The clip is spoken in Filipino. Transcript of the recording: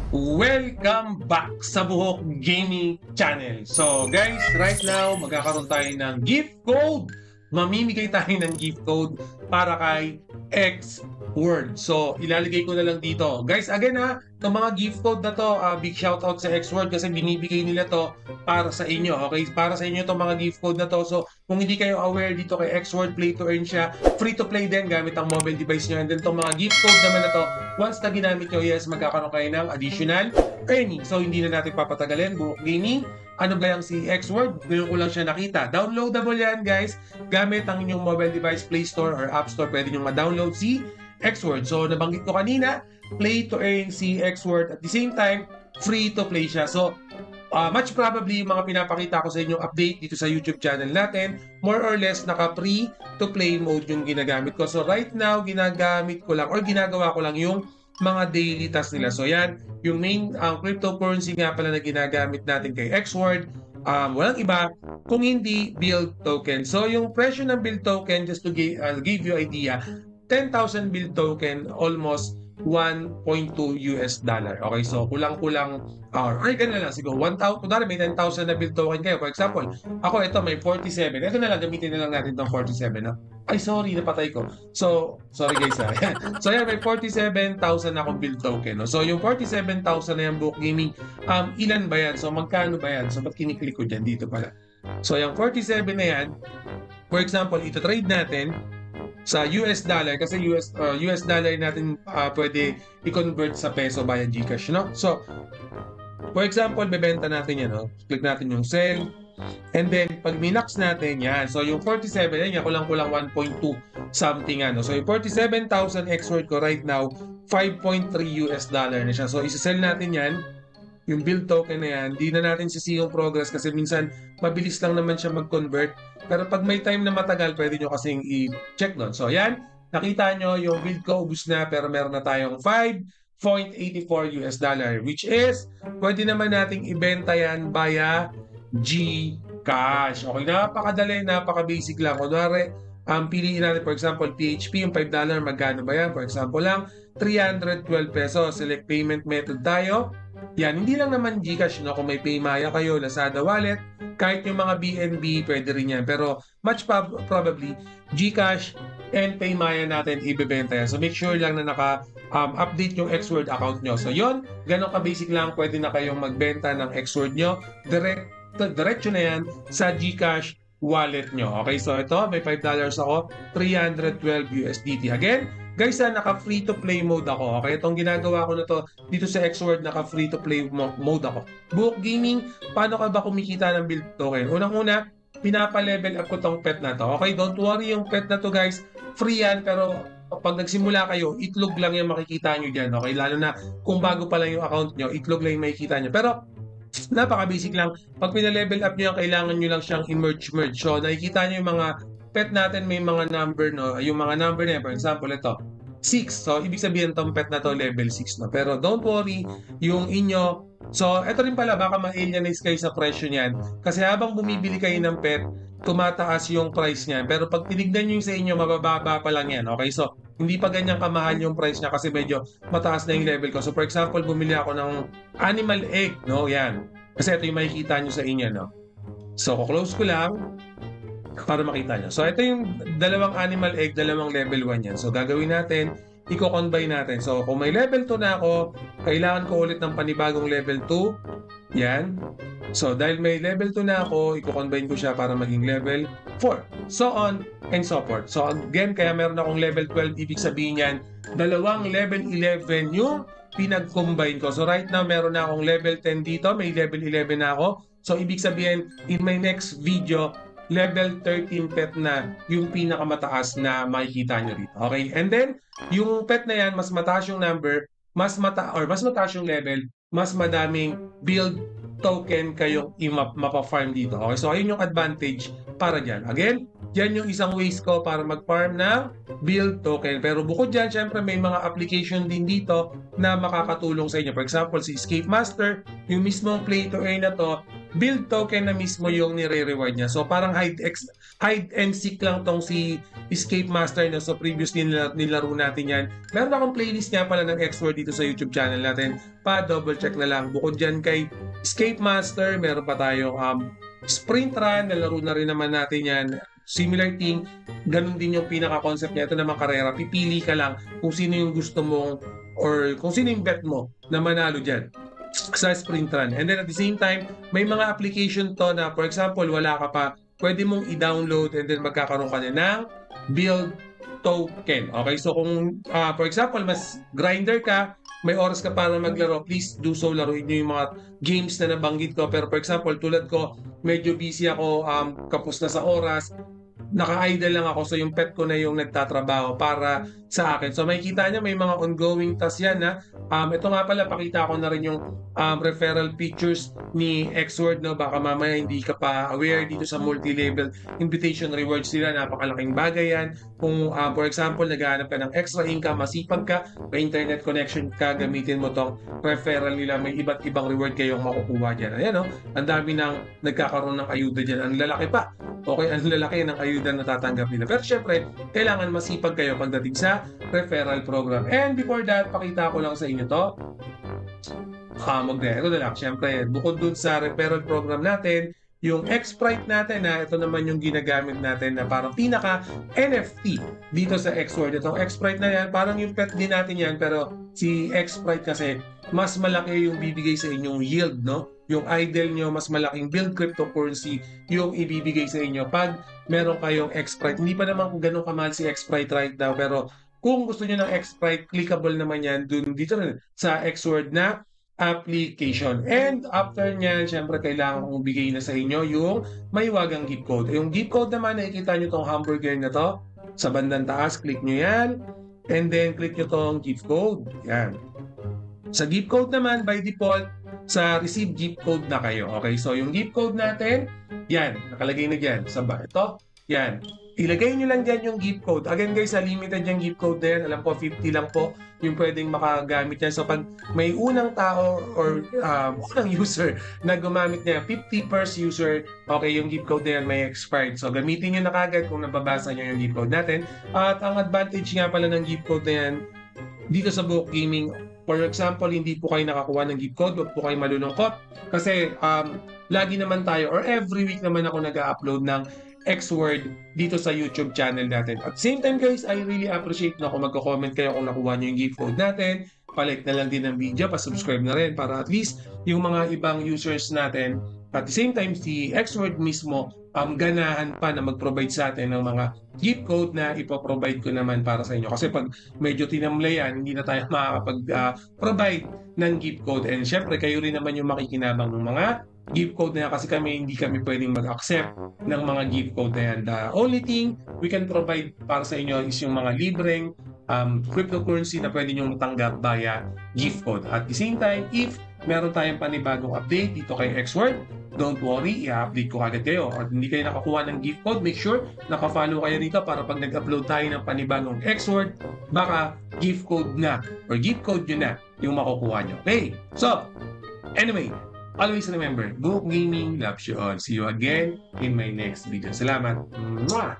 Welcome back sa Buhok Gaming Channel. So guys, right now magkakaroon tayo ng gift code. Mamimigay tayo ng gift code para kay X-Word. So ilalagay ko na lang dito. Guys, again itong mga gift code na to, big shoutout sa X-Word kasi binibigay nila to para sa inyo. Okay, para sa inyo itong mga gift code na to. So kung hindi kayo aware dito kay X-Word, play to earn siya. Free to play din gamit ang mobile device nyo. And then itong mga gift code naman na to, once na ginamit nyo, yes, magkakaroon kayo ng additional earning. So hindi na natin papatagalin. Buhok Gaming, ano ba yung si X-Word? Ngayon ko lang siya nakita. Downloadable yan guys. Gamit ang inyong mobile device, Play Store or App Store, pwede nyo ma-download si X-Word. So nabanggit ko kanina, play to earn si X-Word. At the same time, free to play siya. So much probably yung mga pinapakita ko sa inyong update dito sa YouTube channel natin, more or less naka-free to play mode yung ginagamit ko. So right now, ginagamit ko lang or ginagawa ko lang yung mga daily tasks nila. So yan, yung main cryptocurrency nga pala na ginagamit natin kay X-Word, walang iba kung hindi build token. So yung presyo ng build token, just to give you idea, 10,000 build token, almost $1.2. Okay, so kulang-kulang, ay ganun na lang, siguro 1,000, kunwari may 10,000 na build token kayo. For example, ako ito may 47. Ito na lang, gamitin na lang natin itong 47, no? Ay, sorry, napatay ko. So, sorry guys, So, yan, may 47,000 akong build token, no? So, yung 47,000 na yung Buhok Gaming, ilan ba yan? So, magkano ba yan? So, ba't kiniklik ko dyan? Dito pala. So, yung 47 na yan, for example, ito trade natin sa US dollar kasi US dollar natin pwede i-convert sa peso via GCash, no? So, for example, bebenta natin yan, no? Click natin yung sell. And then, pag minax natin yan, so yung 47, yan, kulang-kulang 1.2 something, ano. So, yung 47,000 X-Word ko right now, 5.3 US dollar na siya. So, isa-sell natin yan, yung build token na yan, di na natin sisiyong progress kasi minsan mabilis lang naman siya mag-convert. Pero pag may time na matagal, pwede nyo kasing i-check doon. So yan, nakita nyo yung build ko, ubus na, pero meron na tayong 5.84 US dollar, which is, pwede naman nating ibenta yan via GCash. Okay, napakadali, napaka-basic lang. Kunwari, piliin natin, for example, PHP, yung $5, magkano ba yan? For example lang, 312 pesos. Select payment method tayo. Yan, hindi lang naman GCash, no? Kung may Paymaya kayo, Lazada Wallet, kahit yung mga BNB, pwede rin yan. Pero much probably, GCash and Paymaya natin ibebenta yan. So make sure lang na naka-update yung X-Word account nyo. So yon, ganun ka-basic lang, pwede na kayong magbenta ng X-Word nyo. Diretso na yan sa GCash wallet nyo. Okay, so ito, may $5 ako, 312 USDT. Again, guys, naka-free to play mode ako. Okay, itong ginagawa ko na to dito sa X-Word, naka-free to play mode ako. Buhok Gaming, paano ka ba kumikita ng build token? Unang-una, pinapa-level up ko tong pet na to. Okay, don't worry, yung pet na to guys, free yan, pero pag nagsimula kayo, itlog lang yung makikita nyo dyan. Okay, lalo na kung bago pa lang yung account nyo, itlog lang yung makikita nyo. Pero napaka-basic lang. Pag pina-level up nyo yan, kailangan nyo lang siyang i-merge. So, nakikita nyo yung mga pet natin, may mga number, no? Yung mga number na yan, for example, ito, 6. So, ibig sabihin itong pet na to, level 6, no? Pero don't worry, yung inyo, so, ito rin pala, baka ma-alienize kayo sa presyo niyan. Kasi habang bumibili kayo ng pet, tumataas yung price niyan. Pero pag tinignan nyo yung sa inyo, mabababa pa lang yan. Okay, so, hindi pa ganyan kamahal yung price niya kasi medyo mataas na yung level ko. So, for example, bumili ako ng animal egg, no? Yan. Kasi ito yung makikita nyo sa inyo, no? So, close ko lang para makita nyo. So, ito yung dalawang animal egg, dalawang level 1 yan. So, gagawin natin, i-combine natin. So, kung may level 2 na ako, kailangan ko ulit ng panibagong level 2. Yan. So, dahil may level 2 na ako, i-combine ko siya para maging level 4. So on and so forth. So, again, kaya meron akong level 12, ibig sabihin yan, dalawang level 11 yung pinag-combine ko. So, right now, meron na akong level 10 dito, may level 11 na ako. So, ibig sabihin, in my next video, level 13 pet na yung pinakamataas na makikita nyo rito. Okay? And then, yung pet na yan, mas mataas yung number, mas mataas yung level, mas madaming build token kayong mapa-farm dito. Okay? So, ayun yung advantage para dyan. Again, yan yung isang ways ko para mag-farm ng build token. Pero bukod dyan, syempre may mga application din dito na makakatulong sa inyo. For example, si Escape Master, yung mismong play to earn na to, build token na mismo yung nire-reward niya. So parang hide and seek lang tong si Escape Master na so previously nilaro natin yan. Meron akong playlist niya pala ng X-Word dito sa YouTube channel natin. Pa-double check na lang. Bukod dyan kay Escape Master, meron pa tayong Sprint Run, nalaro na rin naman natin yan. Similar thing, ganun din yung pinaka-concept niya. Ito naman karera, pipili ka lang kung sino yung gusto mong or kung sino yung bet mo na manalo dyan sa sprint run. And then at the same time, may mga application to na for example, wala ka pa, pwede mong i-download and then magkakaroon ka na ng build token. Okay, so kung for example, mas grinder ka, may oras ka para maglaro, please do so, laruin nyo yung mga games na nabanggit ko. Pero for example, tulad ko, medyo busy ako, kapos na sa oras, naka-idle lang ako, so yung pet ko na yung nagtatrabaho para sa akin. So makikita nyo may mga ongoing tasks yan na ito nga pala, pakita ko na rin yung referral pictures ni X-Word, no? Baka mamaya hindi ka pa aware dito sa multi-level invitation rewards nila, napakalaking bagay yan. Kung for example, naghahanap ka ng extra income, masipag ka, may internet connection ka, gamitin mo tong referral nila, may iba't ibang reward kayong makukuha dyan. Ayan, no? Ang dami nang nagkakaroon ng ayuda dyan. Ang lalaki pa. Okay, ang lalaki ng ayuda na tatanggap nila. Pero syempre, kailangan masipag kayo pagdating sa referral program. And before that, pakita ko lang sa inyo to. Ito na lang. Syempre, bukod dun sa referral program natin, yung X-Sprite natin na ito naman yung ginagamit natin na parang pinaka NFT dito sa X-Word. Itong X-Sprite na yan, parang yung pet din natin yan, pero si X-Sprite kasi mas malaki yung bibigay sa inyong yield, no? Yung idle nyo, mas malaking build cryptocurrency yung ibibigay sa inyo pag meron kayong X-Sprite. Hindi pa naman kung ganun kamahal si X-Sprite right now, pero kung gusto nyo ng X-Sprite, clickable naman yan dito rin sa X-Word na application. And after nyan, syempre kailangan kong bigay na sa inyo yung may wagang gift code. Yung gift code naman, nakikita nyo tong hamburger na to. Sa bandang taas, click nyo yan. And then, click nyo tong gift code. Yan. Sa gift code naman, by default, sa receive gift code na kayo. Okay, so yung gift code natin, yan, nakalagay na dyan. Ito, yan. Ilagay nyo lang dyan yung gift code. Again guys, limited yung gift code din. Alam ko, 50 lang po yung pwedeng makagamit yan. So pag may unang tao or unang user na gumamit niya, 50 per user, okay, yung gift code na yan may expired. So gamitin nyo na kagad kung nababasa nyo yung gift code natin. At ang advantage nga pala ng gift code na yan, dito sa Buhok Gaming, for example, hindi po kayo nakakuha ng gift code, huwag po kayo malulungkot. Kasi lagi naman tayo, or every week naman ako nag-upload ng X-Word dito sa YouTube channel natin. At same time guys, I really appreciate na kung magko-comment kayo kung nakuha nyo yung gift code natin. Palike na lang din ng video, pa-subscribe na rin para at least yung mga ibang users natin, at the same time si X-Word mismo, ganahan pa na mag-provide sa atin ng mga gift code na ipoprovide ko naman para sa inyo. Kasi pag medyo tinamlayan, hindi na tayo makakapag-provide ng gift code. And syempre, kayo rin naman yung makikinabang ng mga gift code na yan kasi hindi kami pwedeng mag-accept ng mga gift code na yan. The only thing we can provide para sa inyo is yung mga libreng cryptocurrency na pwede nyo matanggap via gift code. At the same time, if meron tayong panibagong update dito kay X-Word, don't worry, i-update ko agad kayo. Or hindi kayo nakakuha ng gift code, make sure naka-follow kayo dito para pag nag-upload tayo ng panibagong X-Word, baka gift code na or gift code nyo na yung makukuha nyo. Okay? So, anyway, always remember, Buhok Gaming loves you all. See you again in my next video. Salamat! Mwah!